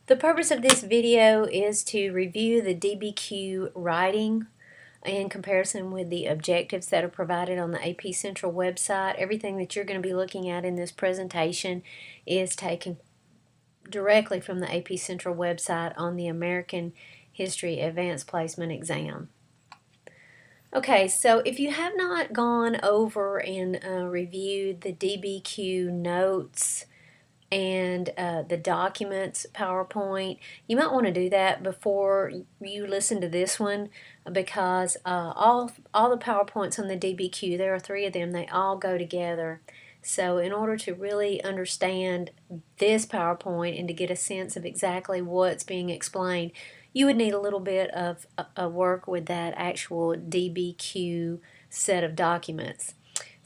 The purpose of this video is to review the DBQ writing in comparison with the objectives that are provided on the AP Central website. Everything that you're going to be looking at in this presentation is taken directly from the AP Central website on the American History Advanced Placement Exam. Okay, so if you have not gone over and reviewed the DBQ notes and the documents PowerPoint, you might want to do that before you listen to this one, because all the PowerPoints on the DBQ, there are 3 of them, they all go together. So in order to really understand this PowerPoint and to get a sense of exactly what's being explained, you would need a little bit of work with that actual DBQ set of documents.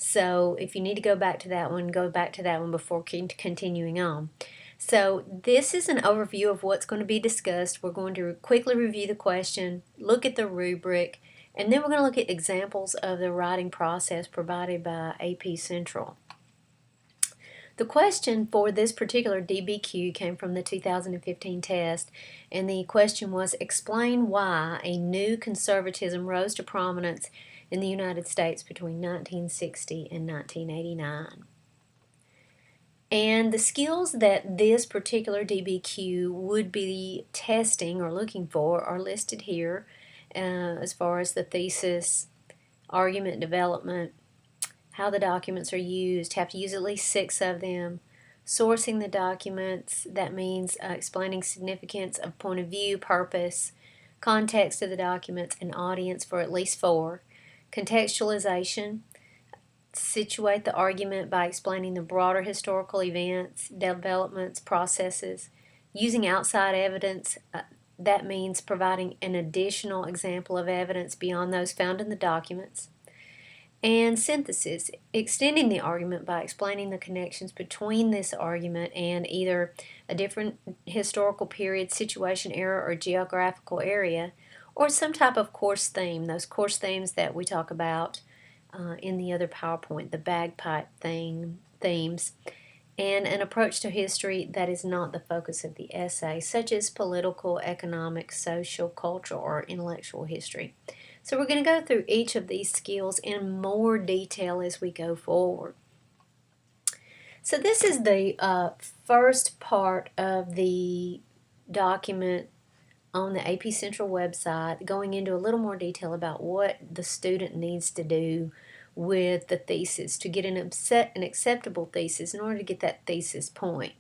So if you need to go back to that one, go back to that one before continuing on. So this is an overview of what's going to be discussed. We're going to quickly review the question, look at the rubric, and then we're going to look at examples of the writing process provided by AP Central. The question for this particular DBQ came from the 2015 test, and the question was, explain why a new conservatism rose to prominence in the United States between 1960 and 1989. And the skills that this particular DBQ would be testing or looking for are listed here, as far as the thesis, argument development, how the documents are used, have to use at least 6 of them, sourcing the documents, that means explaining significance of point of view, purpose, context of the documents, and audience for at least 4, contextualization, situate the argument by explaining the broader historical events, developments, processes, using outside evidence, that means providing an additional example of evidence beyond those found in the documents, and synthesis, extending the argument by explaining the connections between this argument and either a different historical period, situation, era, or geographical area, or some type of course theme, those course themes that we talk about in the other PowerPoint, the bagpipe themes, and an approach to history that is not the focus of the essay, such as political, economic, social, cultural, or intellectual history. So we're going to go through each of these skills in more detail as we go forward. So this is the first part of the document on the AP Central website, going into a little more detail about what the student needs to do with the thesis to get an acceptable thesis in order to get that thesis point.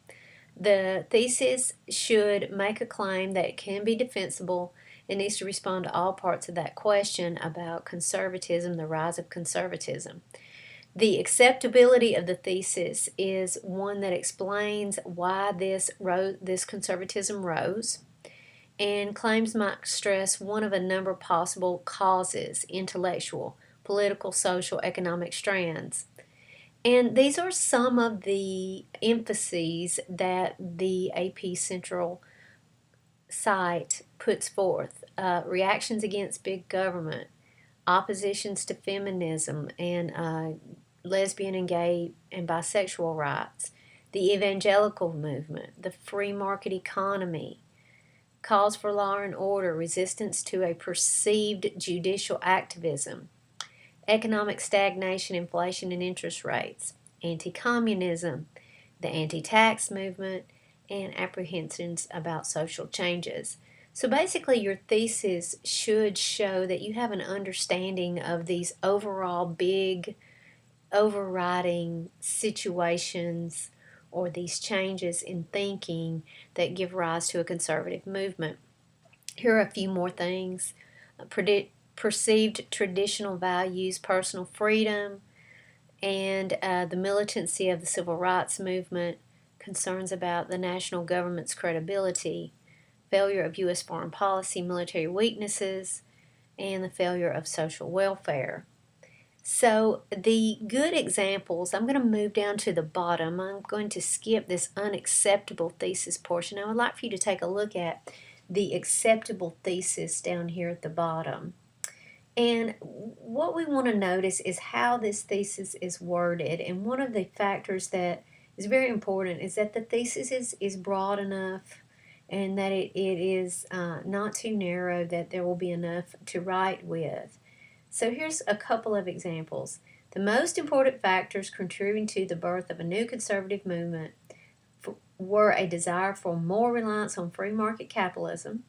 The thesis should make a claim that it can be defensible. It needs to respond to all parts of that question about conservatism, the rise of conservatism. The acceptability of the thesis is one that explains why this conservatism rose, and claims might stress one of a number of possible causes: intellectual, political, social, economic strands. And these are some of the emphases that the AP Central site puts forth. Reactions against big government, oppositions to feminism and lesbian and gay and bisexual rights, the evangelical movement, the free market economy, calls for law and order, resistance to a perceived judicial activism, economic stagnation, inflation, and interest rates, anti-communism, the anti-tax movement, and apprehensions about social changes. So basically your thesis should show that you have an understanding of these overall big overriding situations or these changes in thinking that give rise to a conservative movement. Here are a few more things. Perceived traditional values, personal freedom, and the militancy of the civil rights movement, concerns about the national government's credibility, failure of U.S. foreign policy, military weaknesses, and the failure of social welfare. So the good examples, I'm going to move down to the bottom. I'm going to skip this unacceptable thesis portion. I would like for you to take a look at the acceptable thesis down here at the bottom. And what we want to notice is how this thesis is worded. And one of the factors that is very important is that the thesis is broad enough and that it is not too narrow, that there will be enough to write with. So here's a couple of examples. The most important factors contributing to the birth of a new conservative movement were a desire for more reliance on free market capitalism,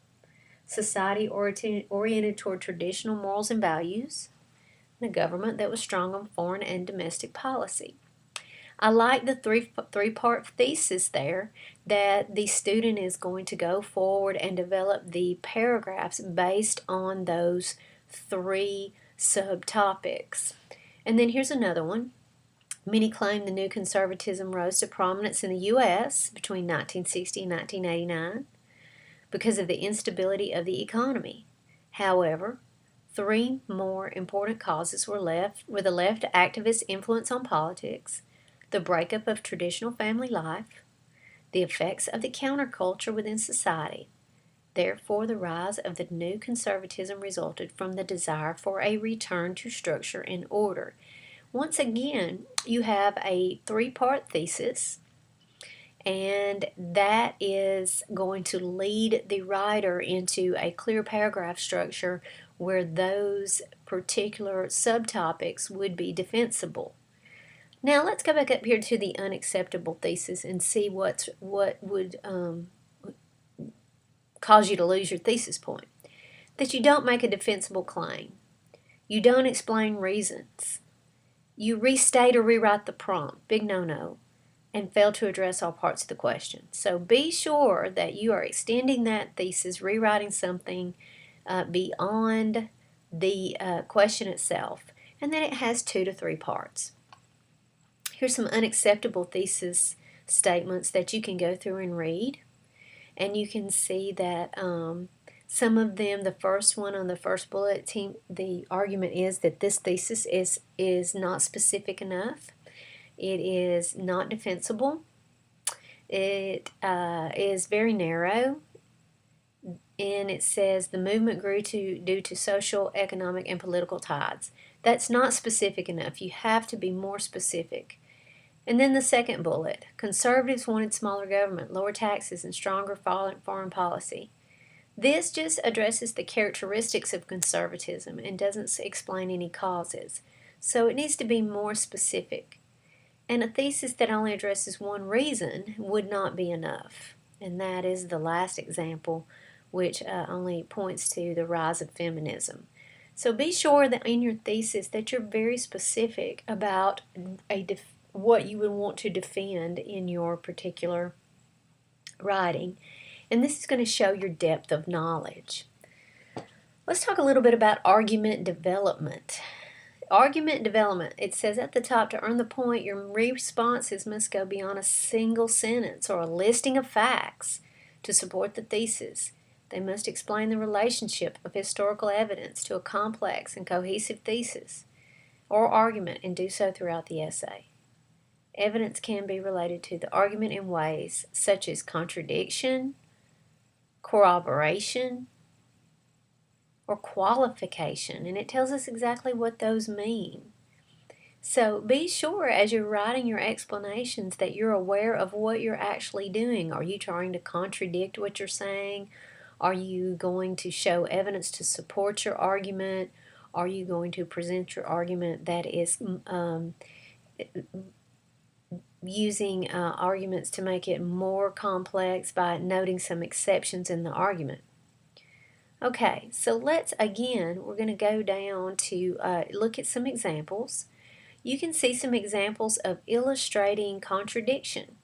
society oriented toward traditional morals and values, and a government that was strong on foreign and domestic policy. I like the three-part thesis there, that the student is going to go forward and develop the paragraphs based on those three subtopics. And then here's another one. Many claim the new conservatism rose to prominence in the U.S. between 1960 and 1989 because of the instability of the economy. However, three more important causes were the left activist influence on politics, the breakup of traditional family life, the effects of the counterculture within society. Therefore, the rise of the new conservatism resulted from the desire for a return to structure and order. Once again, you have a three-part thesis, and that is going to lead the writer into a clear paragraph structure where those particular subtopics would be defensible. Now let's go back up here to the unacceptable thesis and see what would cause you to lose your thesis point. That you don't make a defensible claim. You don't explain reasons. You restate or rewrite the prompt, big no-no, and fail to address all parts of the question. So be sure that you are extending that thesis, rewriting something beyond the question itself, and that it has 2 to 3 parts. Here's some unacceptable thesis statements that you can go through and read, and you can see that some of them, the first one on the first bullet, the argument is that this thesis is not specific enough. It is not defensible. It is very narrow. And it says the movement grew due to social, economic, and political tides. That's not specific enough. You have to be more specific. And then the second bullet, conservatives wanted smaller government, lower taxes, and stronger foreign policy. This just addresses the characteristics of conservatism and doesn't explain any causes. So it needs to be more specific. And a thesis that only addresses one reason would not be enough. And that is the last example, which only points to the rise of feminism. So be sure that in your thesis that you're very specific about what you would want to defend in your particular writing. And this is going to show your depth of knowledge. Let's talk a little bit about argument development. Argument development, it says at the top, to earn the point, your responses must go beyond a single sentence or a listing of facts to support the thesis. They must explain the relationship of historical evidence to a complex and cohesive thesis or argument, and do so throughout the essay. Evidence can be related to the argument in ways such as contradiction, corroboration, or qualification, and it tells us exactly what those mean. So be sure as you're writing your explanations that you're aware of what you're actually doing. Are you trying to contradict what you're saying? Are you going to show evidence to support your argument? Are you going to present your argument that is using arguments to make it more complex by noting some exceptions in the argument? Okay, so we're going to go down to look at some examples. You can see some examples of illustrating contradiction.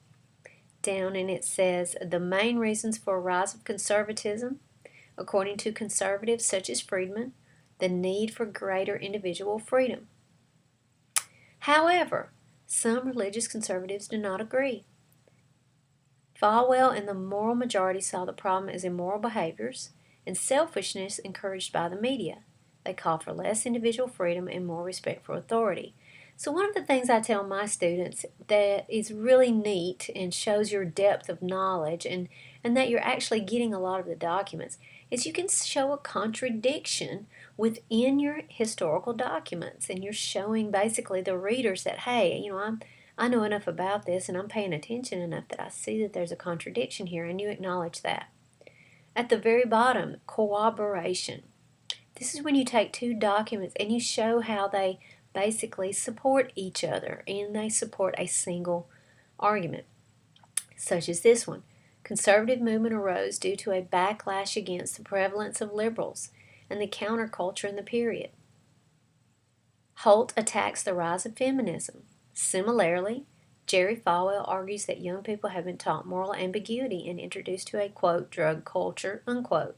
Down, and it says the main reasons for a rise of conservatism, according to conservatives such as Friedman, the need for greater individual freedom. However, some religious conservatives do not agree. Falwell and the moral majority saw the problem as immoral behaviors and selfishness encouraged by the media. They call for less individual freedom and more respect for authority. So one of the things I tell my students that is really neat and shows your depth of knowledge and that you're actually getting a lot of the documents is you can show a contradiction within your historical documents, and you're showing basically the readers that, hey, I know enough about this and I'm paying attention enough that I see that there's a contradiction here, and you acknowledge that. At the very bottom, corroboration. This is when you take two documents and you show how they basically support each other and they support a single argument, such as this one. Conservative movement arose due to a backlash against the prevalence of liberals and the counterculture in the period. Holt attacks the rise of feminism. Similarly, Jerry Falwell argues that young people have been taught moral ambiguity and introduced to a, quote, drug culture, unquote.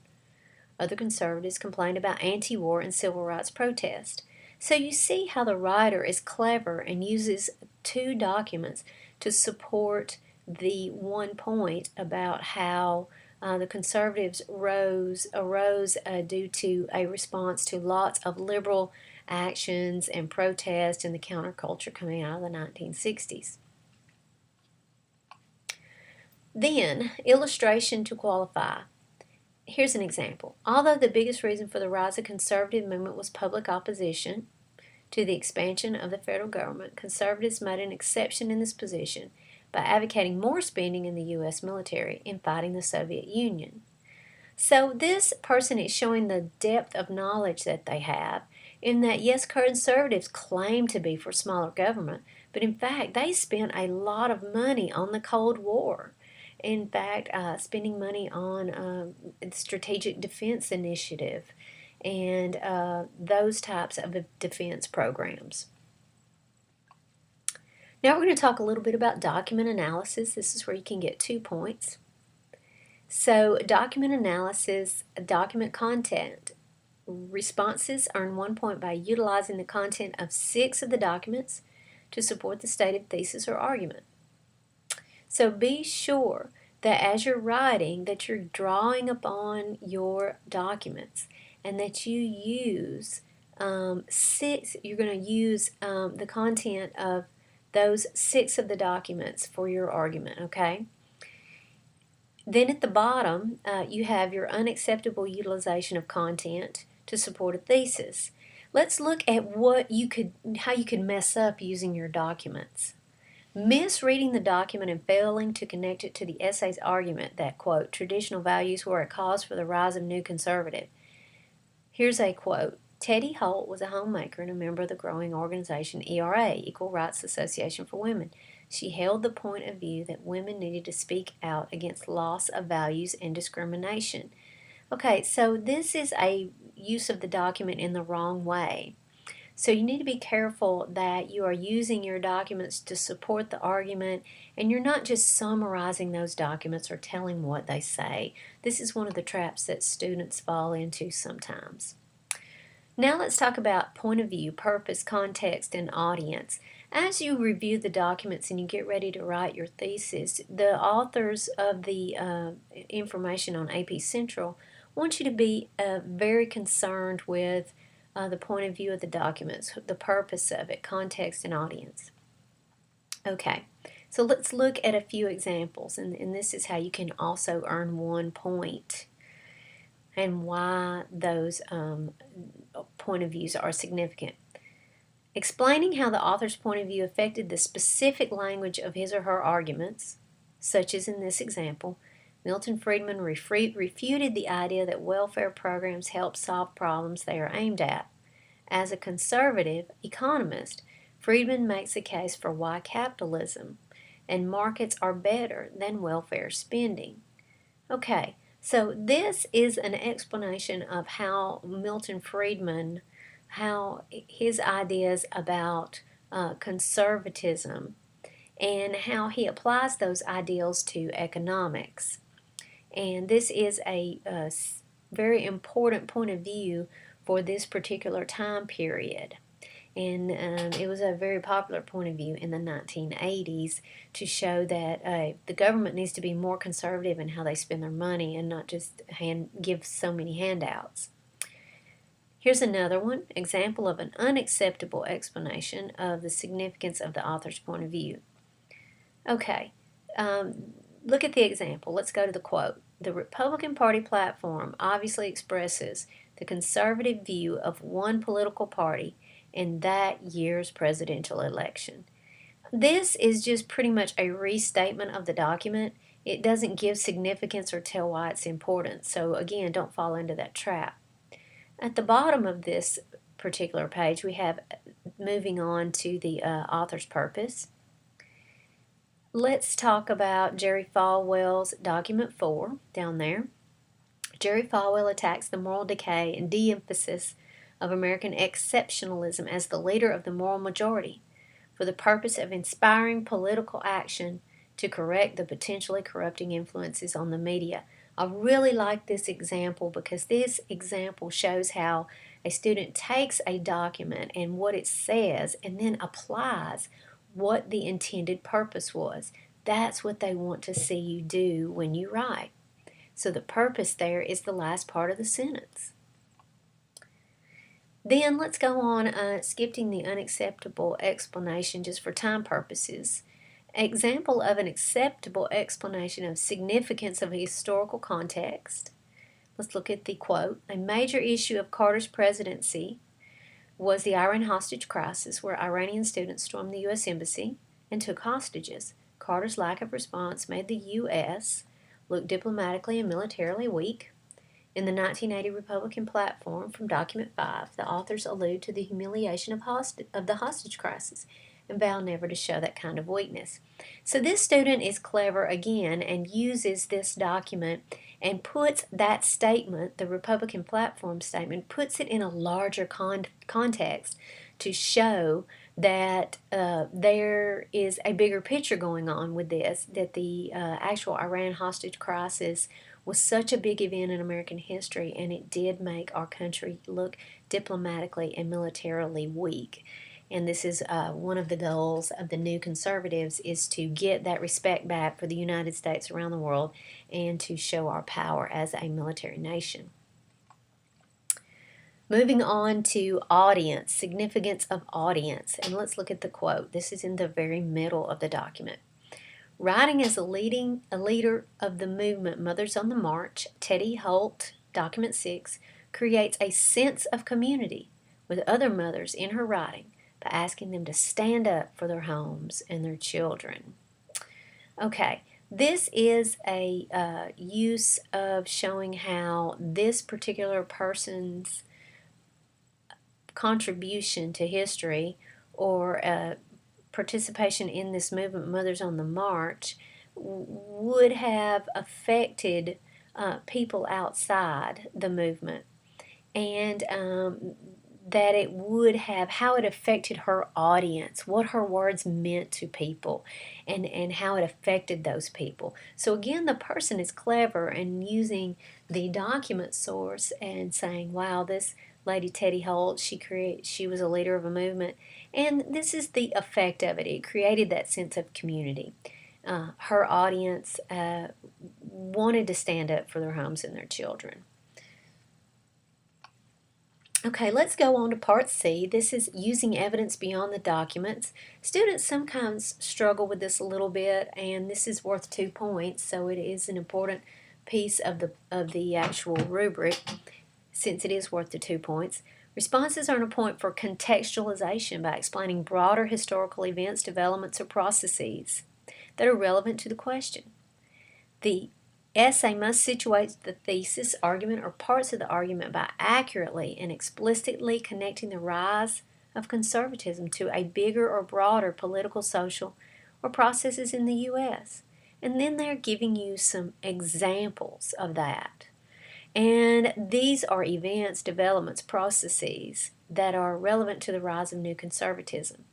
Other conservatives complained about anti-war and civil rights protest. So you see how the writer is clever and uses two documents to support the one point about how the conservatives arose due to a response to lots of liberal actions and protest and the counterculture coming out of the 1960s. Then, illustration to qualify. Here's an example. Although the biggest reason for the rise of conservative movement was public opposition to the expansion of the federal government, conservatives made an exception in this position by advocating more spending in the U.S. military in fighting the Soviet Union. So this person is showing the depth of knowledge that they have in that, yes, conservatives claim to be for smaller government, but in fact they spent a lot of money on the Cold War. In fact, spending money on strategic defense initiative and those types of defense programs. Now we're going to talk a little bit about document analysis. This is where you can get 2 points. So document analysis, document content. Responses earn 1 point by utilizing the content of 6 of the documents to support the stated thesis or argument. So be sure that as you're writing that you're drawing upon your documents and that you use you're going to use the content of those 6 of the documents for your argument, okay? Then at the bottom, you have your unacceptable utilization of content to support a thesis. Let's look at how you could mess up using your documents. Misreading the document and failing to connect it to the essay's argument that, quote, traditional values were a cause for the rise of new conservative. Here's a quote. Teddy Holt was a homemaker and a member of the growing organization ERA, Equal Rights Association for Women. She held the point of view that women needed to speak out against loss of values and discrimination. Okay, so this is a use of the document in the wrong way. So you need to be careful that you are using your documents to support the argument and you're not just summarizing those documents or telling what they say. This is one of the traps that students fall into sometimes. Now let's talk about point of view, purpose, context, and audience. As you review the documents and you get ready to write your thesis, the authors of the information on AP Central want you to be very concerned with the point of view of the documents, the purpose of it, context, and audience. Okay, so let's look at a few examples, and this is how you can also earn 1 point and why those point of views are significant. Explaining how the author's point of view affected the specific language of his or her arguments, such as in this example, Milton Friedman refuted the idea that welfare programs help solve problems they are aimed at. As a conservative economist, Friedman makes a case for why capitalism and markets are better than welfare spending. Okay, so this is an explanation of how Milton Friedman, how his ideas about conservatism and how he applies those ideals to economics. And this is a very important point of view for this particular time period. And it was a very popular point of view in the 1980s to show that the government needs to be more conservative in how they spend their money and not just give so many handouts. Here's another one, example of an unacceptable explanation of the significance of the author's point of view. Okay, look at the example. Let's go to the quote. The Republican Party platform obviously expresses the conservative view of one political party in that year's presidential election. This is just pretty much a restatement of the document, It doesn't give significance or tell why it's important. So again, don't fall into that trap. At the bottom of this particular page, we have moving on to the author's purpose. Let's talk about Jerry Falwell's document 4 down there. Jerry Falwell attacks the moral decay and de-emphasis of American exceptionalism as the leader of the moral majority for the purpose of inspiring political action to correct the potentially corrupting influences on the media. I really like this example because this example shows how a student takes a document and what it says and then applies what the intended purpose was. That's what they want to see you do when you write. So the purpose there is the last part of the sentence. Then let's go on, skipping the unacceptable explanation just for time purposes. Example of an acceptable explanation of significance of a historical context. Let's look at the quote. A major issue of Carter's presidency was the Iran hostage crisis, where Iranian students stormed the U.S. Embassy and took hostages. Carter's lack of response made the U.S. look diplomatically and militarily weak. In the 1980 Republican platform from Document 5, the authors allude to the humiliation of the hostage crisis and vow never to show that kind of weakness. So this student is clever again and uses this document and puts that statement, the Republican platform statement, puts it in a larger context to show that there is a bigger picture going on with this, that the actual Iran hostage crisis was such a big event in American history, and it did make our country look diplomatically and militarily weak. And this is one of the goals of the new conservatives, is to get that respect back for the United States around the world and to show our power as a military nation. Moving on to audience, significance of audience. And let's look at the quote. This is in the very middle of the document. Writing as a leader of the movement Mothers on the March, Teddy Holt, document 6, creates a sense of community with other mothers in her writing by asking them to stand up for their homes and their children. Okay, this is a use of showing how this particular person's contribution to history or participation in this movement, Mothers on the March, would have affected people outside the movement, and that it would have, how it affected her audience, what her words meant to people, and how it affected those people. So again, the person is clever in using the document source and saying, wow, this Lady Teddy Holt, she was a leader of a movement, and this is the effect of it. It created that sense of community. Her audience wanted to stand up for their homes and their children. Okay, let's go on to Part C. This is using evidence beyond the documents. Students sometimes struggle with this a little bit, and this is worth 2 points, so it is an important piece of the actual rubric, since it is worth the 2 points. Responses earn a point for contextualization by explaining broader historical events, developments, or processes that are relevant to the question. The essay must situate the thesis, argument, or parts of the argument by accurately and explicitly connecting the rise of conservatism to a bigger or broader political, social, or processes in the U.S. And then they're giving you some examples of that. And these are events, developments, processes that are relevant to the rise of new conservatism.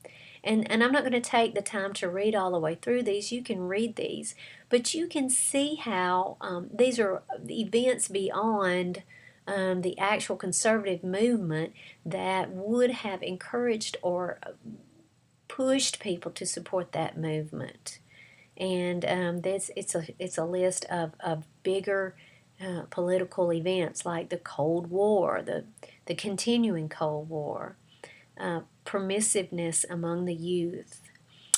And I'm not going to take the time to read all the way through these. You can read these, but you can see how these are events beyond the actual conservative movement that would have encouraged or pushed people to support that movement. And it's a list of bigger political events like the Cold War, the continuing Cold War, permissiveness among the youth,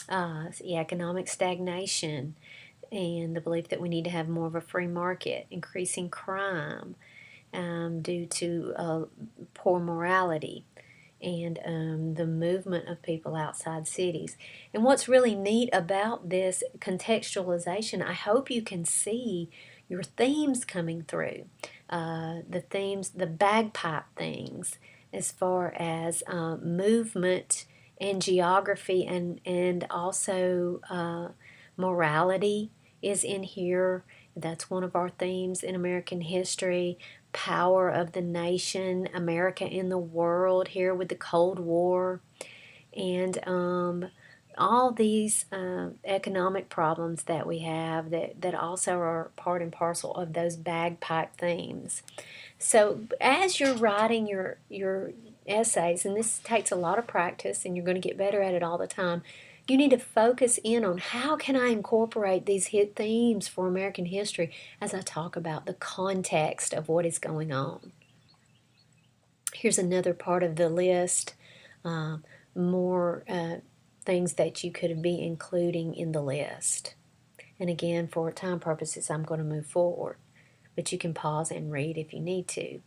the economic stagnation, and the belief that we need to have more of a free market, increasing crime due to poor morality, and the movement of people outside cities. And what's really neat about this contextualization, I hope you can see your themes coming through. The themes, the bagpipe things, as far as movement and geography, and also morality is in here. That's one of our themes in American history. Power of the nation, America in the world, here with the Cold War, and all these economic problems that we have that also are part and parcel of those bagpipe themes. So as you're writing your essays, and this takes a lot of practice, and you're going to get better at it all the time, you need to focus in on how can I incorporate these hit themes for American history as I talk about the context of what is going on. Here's another part of the list, more things that you could be including in the list. And again, for time purposes, I'm going to move forward, but you can pause and read if you need to.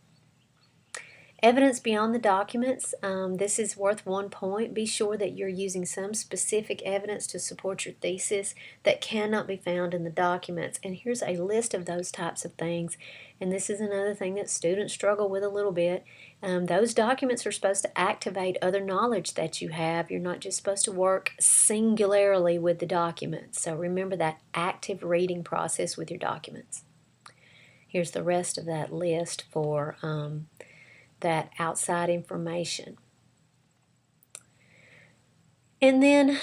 Evidence beyond the documents. This is worth 1 point. Be sure that you're using some specific evidence to support your thesis that cannot be found in the documents. And here's a list of those types of things. And this is another thing that students struggle with a little bit. Those documents are supposed to activate other knowledge that you have. You're not just supposed to work singularly with the documents. So remember that active reading process with your documents. Here's the rest of that list for that outside information. And then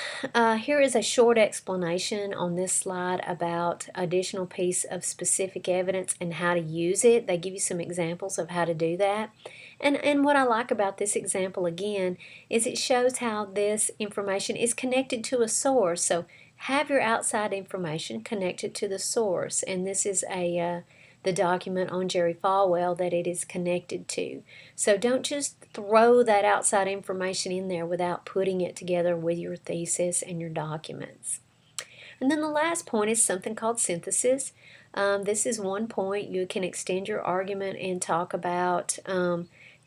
here is a short explanation on this slide about additional piece of specific evidence and how to use it. They give you some examples of how to do that. And what I like about this example again is it shows how this information is connected to a source. So have your outside information connected to the source. And this is the document on Jerry Falwell that it is connected to. So don't just throw that outside information in there without putting it together with your thesis and your documents. And then the last point is something called synthesis. This is 1 point. You can extend your argument and talk about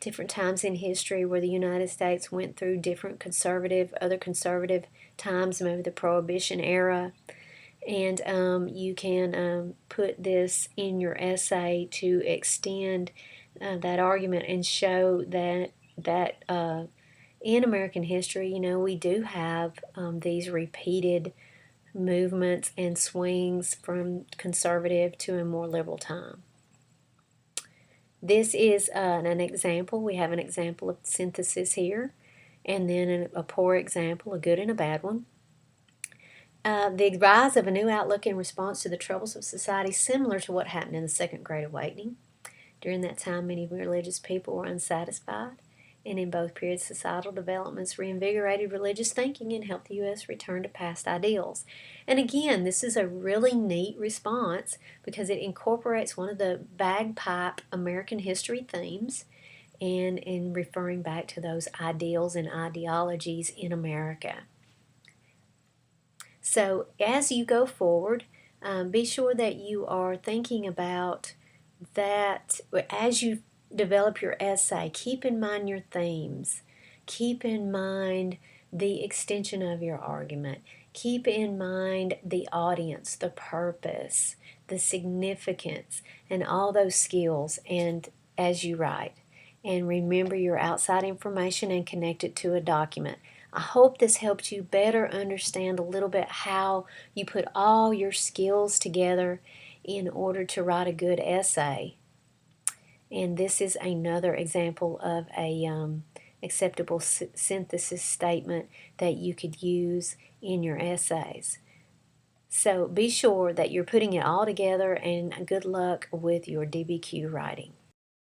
different times in history where the United States went through different other conservative times, maybe the Prohibition era. And you can put this in your essay to extend that argument and show that in American history, we do have these repeated movements and swings from conservative to a more liberal time. This is an example. We have an example of synthesis here, and then a poor example, a good and a bad one. The rise of a new outlook in response to the troubles of society, similar to what happened in the Second Great Awakening. During that time, many religious people were unsatisfied, and in both periods, societal developments reinvigorated religious thinking and helped the U.S. return to past ideals. And again, this is a really neat response because it incorporates one of the bagpipe American history themes and in referring back to those ideals and ideologies in America. So as you go forward, be sure that you are thinking about that as you develop your essay. Keep in mind your themes. Keep in mind the extension of your argument. Keep in mind the audience, the purpose, the significance, and all those skills and as you write. And remember your outside information and connect it to a document. I hope this helped you better understand a little bit how you put all your skills together in order to write a good essay. And this is another example of a acceptable synthesis statement that you could use in your essays. So be sure that you're putting it all together, and good luck with your DBQ writing.